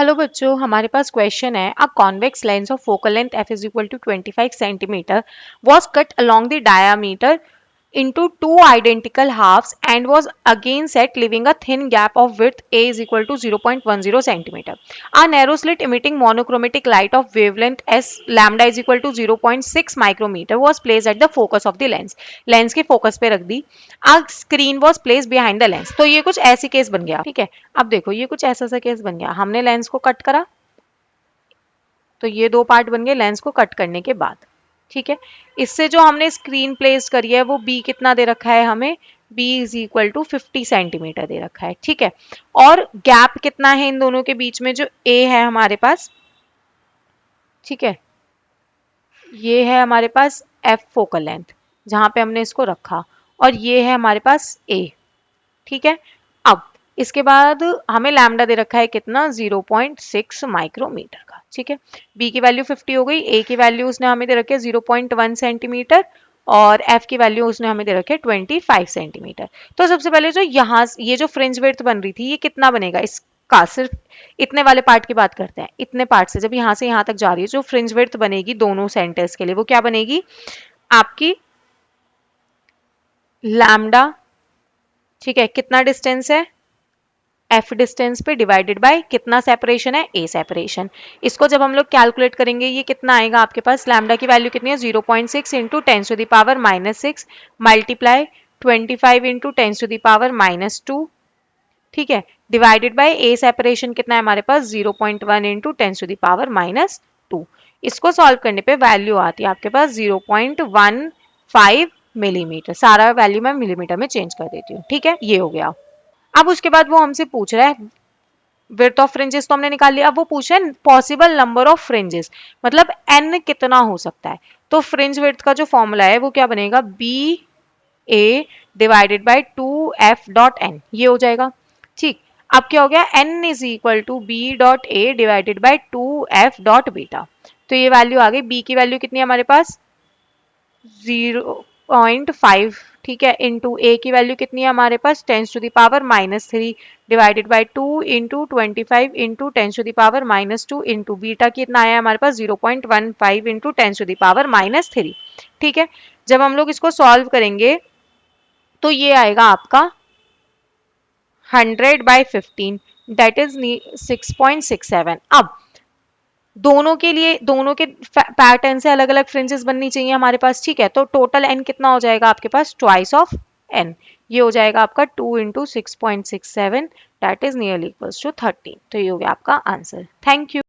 Hello बच्चों, हमारे पास क्वेश्चन है a convex lens of focal length f is equal to 25 centimetre was cut along the diameter into two identical halves and was again set leaving a thin gap of width a is equal to 0.10 centimeter. A narrow slit emitting monochromatic light of wavelength s lambda is equal to 0.6 micrometer was placed at the focus of the lens. Lens के focus पे रख दी. A screen was placed behind the lens. तो ये कुछ ऐसी case बन गया. ठीक है, अब देखो ये कुछ ऐसा सा केस बन गया. हमने लेंस को कट करा तो ये दो पार्ट बन गए लेंस को कट करने के बाद. ठीक है, इससे जो हमने स्क्रीन प्लेस करी है वो b कितना दे रखा है हमें, b is equal to 50 centimetre दे रखा है. ठीक है, और गैप कितना है इन दोनों के बीच में, जो a है हमारे पास. ठीक है, ये है हमारे पास f फोकल लेंथ जहां पे हमने इसको रखा, और ये है हमारे पास a. ठीक है, अब इसके बाद हमें लैम्डा दे रखा है कितना, 0.6 माइक्रोमीटर का. ठीक है, b की वैल्यू 50 हो गई, a की वैल्यू उसने हमें दे रखी है 0.1 सेंटीमीटर और f की वैल्यू उसने हमें दे रखी है 25 सेंटीमीटर. तो सबसे पहले जो यहाँ ये जो फ्रिंज विड्थ बन रही थी ये कितना बनेगा, इसका सिर्फ इतने वाले पार्ट की बात करते हैं. इतने पार्ट से जब यहाँ से यहाँ तक जा रही है जो फ्रिंज विड्थ बनेगी दोनों सेंटर्स के लिए वो क्या बनेगी आपकी, लैम्डा. ठीक है, कितना डिस्टेंस है f डिस्टेंस पे डिवाइडेड बाय कितना सेपरेशन है a सेपरेशन. इसको जब हम लोग कैलकुलेट करेंगे ये कितना आएगा आपके पास, लैम्डा की वैल्यू कितनी है 0.6 into 10 to the power -6 multiply 25 into 10 to the power -2. ठीक है, डिवाइडेड बाय a सेपरेशन कितना है हमारे पास 0.1 इंटू 10 टू द पावर -2. इसको सॉल्व करने पे वैल्यू आती है आपके पास 0.15 मिलीमीटर. सारा वैल्यू मैं मिलीमीटर में चेंज कर देती हूँ. ठीक है, ये हो गया. अब उसके बाद वो हमसे पूछ रहा है विड्थ ऑफ फ्रिंजेस तो हमने निकाल लिया, अब वो पूछ रहा है पॉसिबल नंबर ऑफ फ्रिंजेस, मतलब n कितना हो सकता है. तो फ्रिंज विड्थ का जो फॉर्मूला है वो क्या बनेगा, B A divided by 2f.n, ये हो जाएगा. ठीक, अब क्या हो गया, n is equal to B dot A divided by 2f.बीटा. तो ये वैल्यू आ गई, b की वैल्यू कितनी है हमारे पास 0.5. ठीक है, इंटू ए की वैल्यू कितनी है हमारे पास 10 to the power -3 divided by 2 into 25 into 10 to the power -2 into beta कितना आया हमारे पास 0.15 इंटू 10 टू द पावर -3. ठीक है, जब हम लोग इसको सॉल्व करेंगे तो ये आएगा आपका 100/15 दैट इज 6.67. अब दोनों के लिए दोनों के पैटर्न से अलग अलग फ्रिंजेस बननी चाहिए हमारे पास. ठीक है, तो टोटल n कितना हो जाएगा आपके पास, ट्वाइस ऑफ n, ये हो जाएगा आपका 2 into 6.67 that is nearly equals to 13. तो ये हो गया आपका आंसर. Thank you.